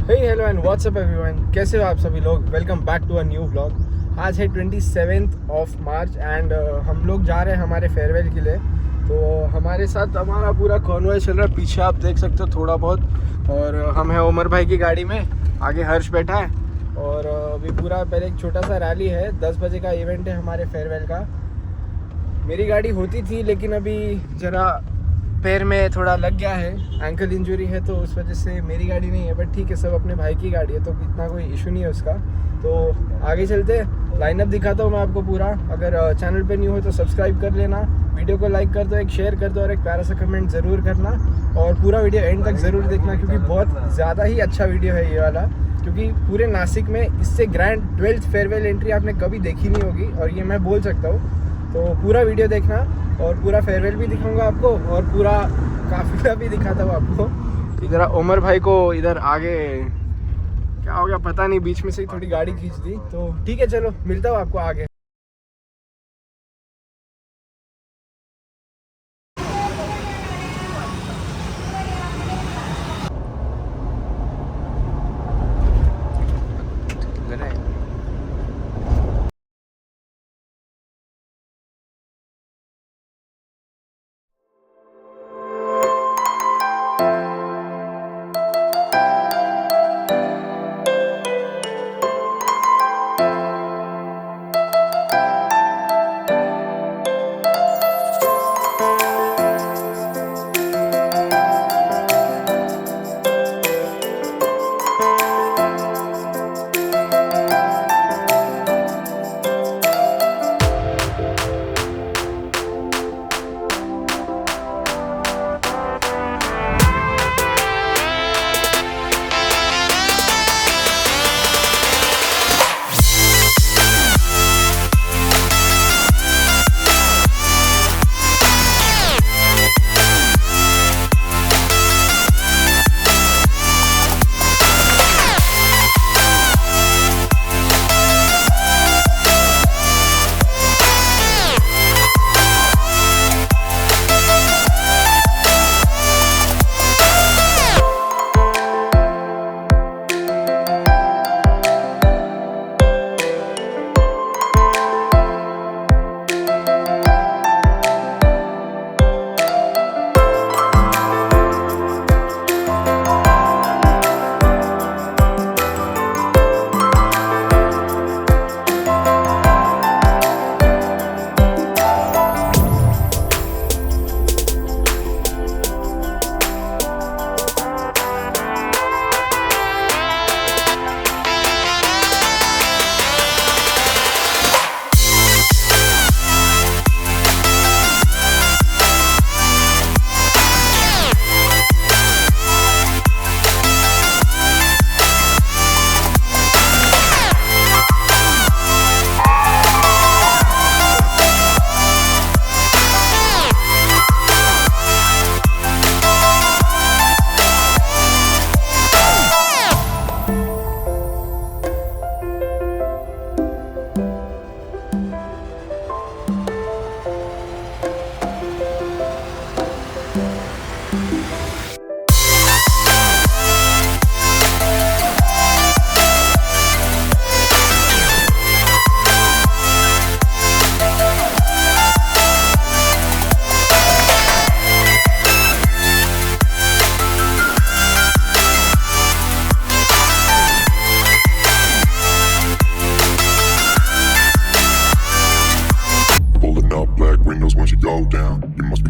Hey hello and what's up everyone, कैसे हो आप सभी लोग। Welcome back to a new vlog. आज है 27 ऑफ मार्च एंड हम लोग जा रहे हैं हमारे फेयरवेल के लिए। तो हमारे साथ हमारा पूरा कॉन्वॉय चल रहा है, पीछे आप देख सकते हो थोड़ा बहुत। और हम हैं उमर भाई की गाड़ी में, आगे हर्ष बैठा है। और अभी पूरा पहले एक छोटा सा रैली है, 10 बजे का इवेंट है हमारे फेयरवेल का। मेरी गाड़ी होती थी लेकिन अभी ज़रा पैर में थोड़ा लग गया है, एंकल इंजरी है, तो उस वजह से मेरी गाड़ी नहीं है। बट ठीक है, सब अपने भाई की गाड़ी है तो इतना कोई इशू नहीं है उसका। तो आगे चलते, लाइनअप दिखाता हूँ मैं आपको पूरा। अगर चैनल पे न्यू हो तो सब्सक्राइब कर लेना, वीडियो को लाइक कर दो, एक शेयर कर दो और एक प्यारा सा कमेंट ज़रूर करना। और पूरा वीडियो एंड तक ज़रूर देखना क्योंकि बहुत ज़्यादा ही अच्छा वीडियो है ये वाला। क्योंकि पूरे नासिक में इससे ग्रैंड 12th फेयरवेल एंट्री आपने कभी देखी नहीं होगी, और ये मैं बोल सकता हूँ। तो पूरा वीडियो देखना और पूरा फेयरवेल भी दिखाऊंगा आपको और पूरा काफिला भी दिखाता हूँ आपको। इधर उमर भाई को इधर आगे क्या हो गया पता नहीं, बीच में से ही थोड़ी गाड़ी खींच दी। तो ठीक है, चलो मिलता हूँ आपको आगे।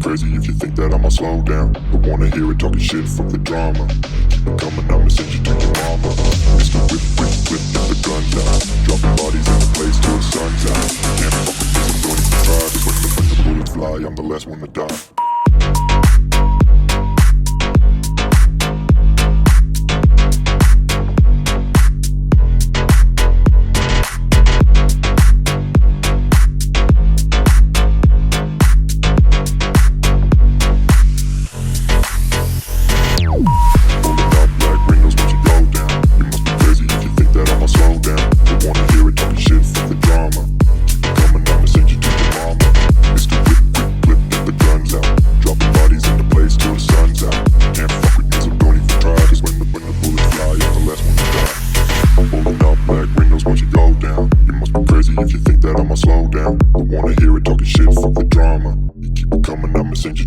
Crazy if you think that I'ma slow down. Don't wanna hear it talking shit from the drama. Keep it coming, I'ma send you to your mama. Mr. Whip, whip, whip, get the guns out. Dropping bodies in the place till the sun's out. Can't fuck with this, I'm don't even try. Cause when the bullets fly, I'm the last one to die. Mr. Whip, whip, whip, get the guns out.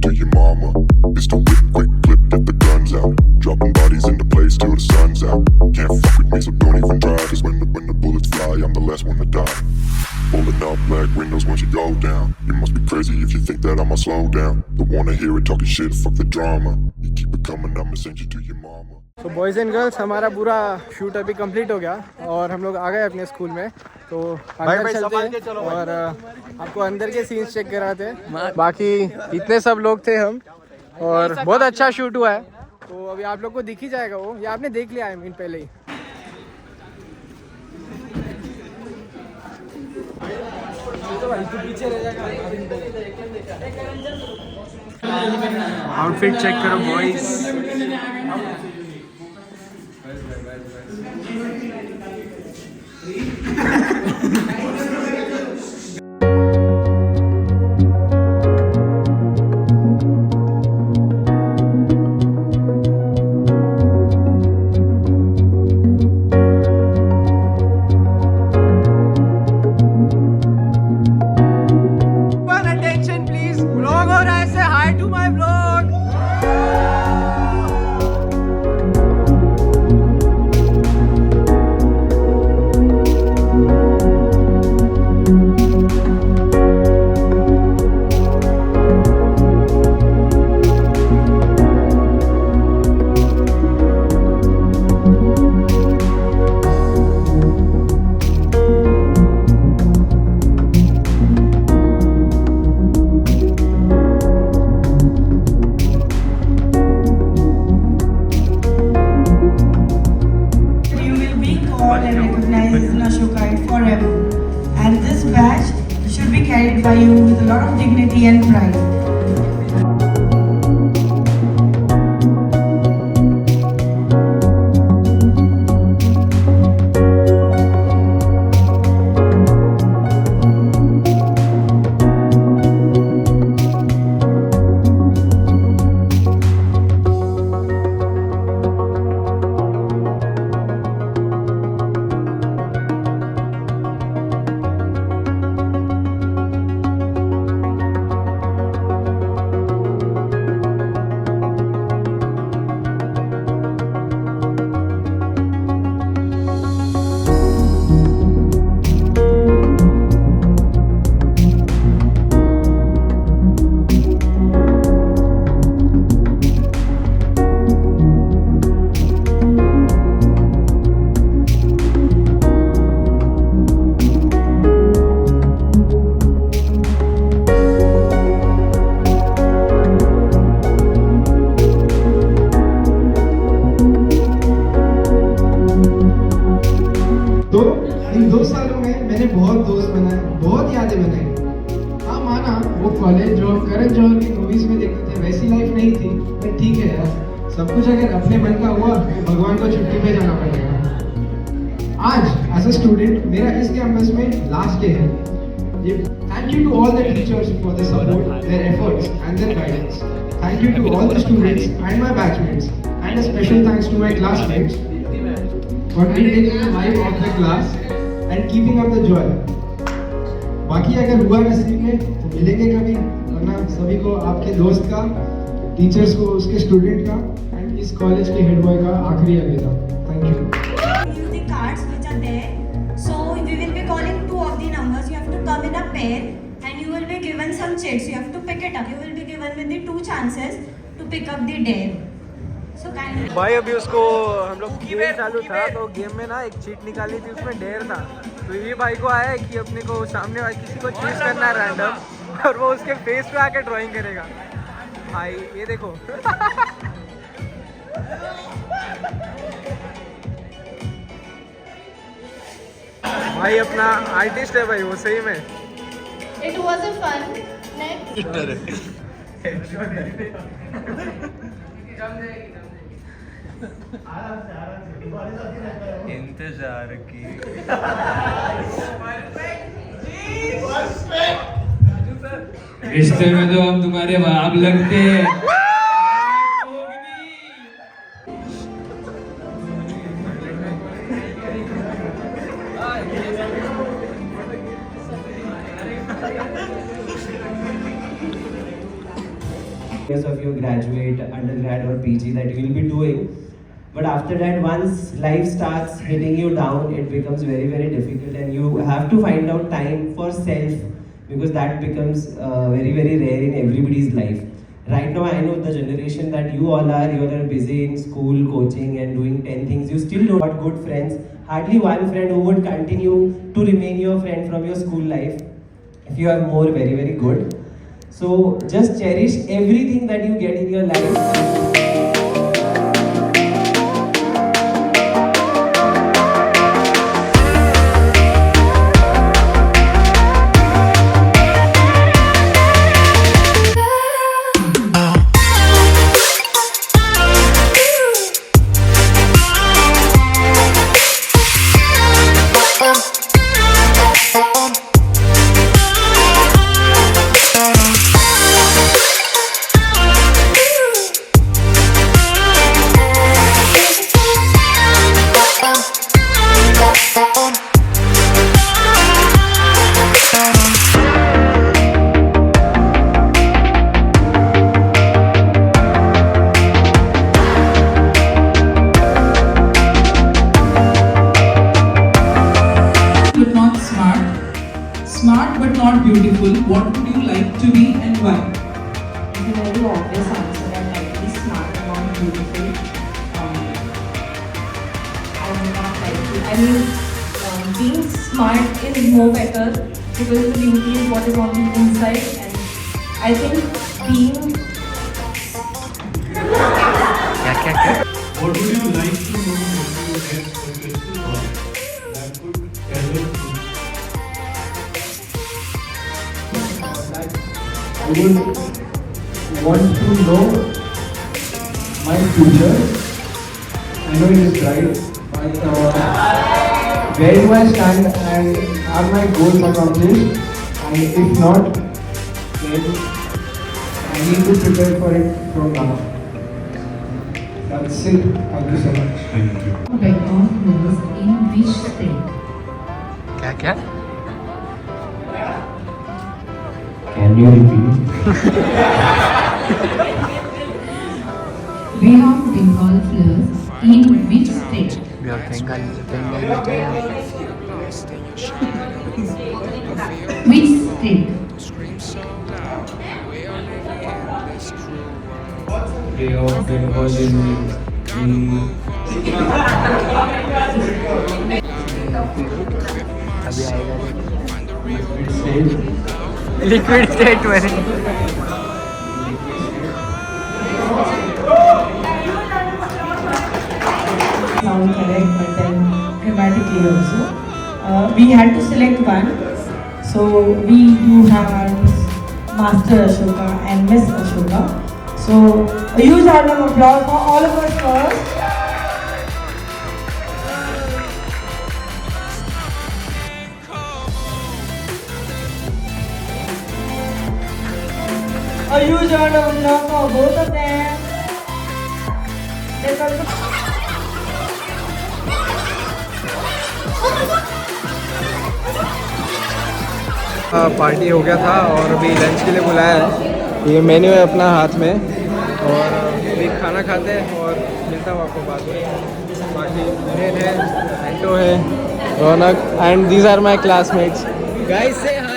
you to your mama. Mr. Whip, quick clip, get the guns out. Dropping bodies in the place till the sun's out. Can't fuck with me, so don't even try. Cause when the bullets fly, I'm the last one to die. Pulling up black windows once you go down. You must be crazy if you think that I'ma slow down. Don't wanna hear it talking shit, fuck the drama. You keep it coming, I'ma send you to your mama. तो boys and girls हमारा पूरा shoot अभी complete हो गया और हम लोग आ गए अपने स्कूल में। तो अंदर चलते हैं और आपको अंदर के सीन्स चेक कराते हैं। बाकी इतने सब लोग थे हम और बहुत अच्छा शूट हुआ है। तो अभी आप लोग को दिख ही जाएगा वो, ये आपने देख लिया है पहले ही। आउटफिट चेक करो boys. forever. And this badge should be carried by you with a lot of dignity and pride. तो इन 2 सालों में मैंने बहुत दोस्त बनाए, बहुत यादें बनाई। हाँ माना वो कॉलेज जो करण जौहर की मूवीज में देखते थे वैसी लाइफ नहीं थी, पर ठीक है यार, सब कुछ अगर अपने मन का हुआ भगवान को छुट्टी पे जाना पड़ेगा। आज एज अ स्टूडेंट मेरा इस कैंपस में लास्ट डे है। ये thank you to all the teachers for the support, their efforts and their guidance. Thank you to all the students and my batchmates and a special thanks to my classmates for maintaining the vibe of the class and keeping up the joy. बाकी अगर हुआ नसीब में तो मिलेंगे कभी, वरना सभी को आपके दोस्त का, टीचर्स को, उसके स्टूडेंट का एंड इस कॉलेज के हेड बॉय का आखिरी अलविदा। Thank you. The cards which are there, so we will be calling 2 of the numbers. You have to come in a pair and you will be given some chits. You have to pick it up. You will be given with the 2 chances to pick up the dare. भाई अभी उसको हम लोग game चालू था तो game में ना एक चीट निकाली थी, उसमें डेयर था। तो ये भाई को आया है कि अपने को सामने वाले किसी को चूज करना है रैंडम और वो उसके फेस पे आके ड्राइंग करेगा। भाई ये देखो भाई अपना आर्टिस्ट है भाई वो, सही में। It was a fun. Next. इंतजार की रिश्ते में तो हम तुम्हारे बाप लगते हैं। years of your graduate, undergrad or PG that you will be doing. But after that, once life starts hitting you down, it becomes very, very difficult, and you have to find out time for self, because that becomes very, very rare in everybody's life. Right now, I know the generation that you all are busy in school, coaching, and doing 10 things. You still don't got good friends. Hardly one friend who would continue to remain your friend from your school life. If you are more, very, very good. So just cherish everything that you get in your life. But not smart, smart but not beautiful. What would you like to be and why? It's a very obvious answer. I'd like to be smart and not beautiful. I would not like to. I mean, being smart is more better because the beauty is what is on the inside, and I think being. What would you like to know if you get a crystal ball that could tell us I would want to know my future. I know it is bright, but where do I stand and are my goals accomplished? And if not, then I need to prepare for it from now. That's it. Thank you so much. Thank you. Bangkok was in which state? क्या? Can you repeat? Bay of Bengal flowers in which state? Which state? Bay of Bengal in liquid state में sound correct, but then grammatically also. We had to select one, so we do have Master Ashoka and Miss Ashoka. So a huge round of applause for all of us first. A huge round of applause for both of them. Let's welcome. Party हो गया था और अभी lunch के लिए बुलाया है। ये मेन्यू है अपना हाथ में और अभी खाना खाते हैं और मिलता हूँ आपको बाद में। बाकी मुनीर है, एंटो है, Raunak and these are my classmates. Guys say hi.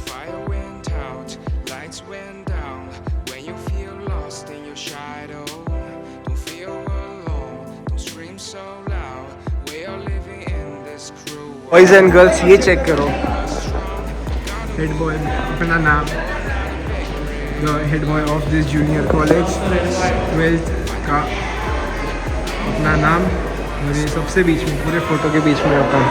Fire went out, lights went down. When you feel lost in your shadow, don't feel alone, don't scream so loud. We are living in this cruel world. Boys and girls ये check करो, head boy अपना नाम, the head boy of this junior college 12th का अपना नाम, और ये सबसे बीच में पूरे फोटो के बीच में अपन।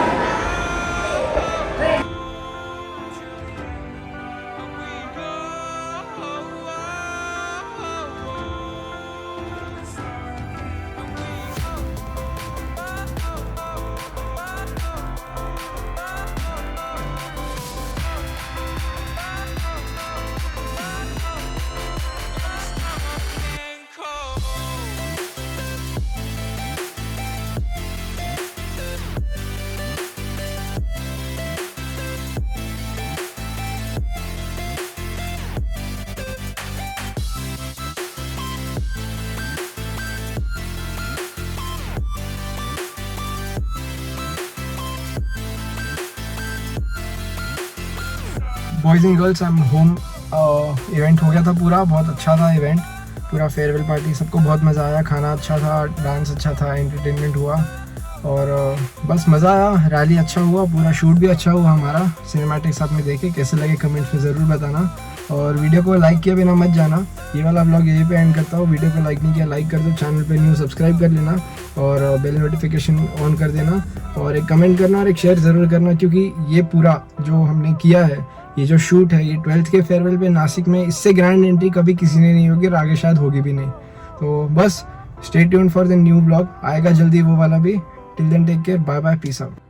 Boys and girls I am home event हो गया था पूरा, बहुत अच्छा था इवेंट, पूरा फेयरवेल पार्टी, सबको बहुत मज़ा आया, खाना अच्छा था, डांस अच्छा था, एंटरटेनमेंट हुआ और बस मज़ा आया, रैली अच्छा हुआ, पूरा शूट भी अच्छा हुआ हमारा, सिनेमैटिक्स आपने देखे, कैसे लगे कमेंट्स में ज़रूर बताना और वीडियो को लाइक किया बिना मत जाना। ये वाला व्लॉग यहीं पे एंड करता हूँ, वीडियो को लाइक नहीं किया लाइक कर दो, चैनल पे न्यू सब्सक्राइब कर लेना और बेल नोटिफिकेशन ऑन कर देना और एक कमेंट करना और एक शेयर ज़रूर करना, क्योंकि ये पूरा जो हमने किया है, ये जो शूट है, ये 12th के फेयरवेल पे नासिक में, इससे ग्रैंड एंट्री कभी किसी ने नहीं होगी और आगे शायद होगी भी नहीं। तो बस stay tuned for the new vlog, आएगा जल्दी वो वाला भी। Till then take care, bye bye, peace out.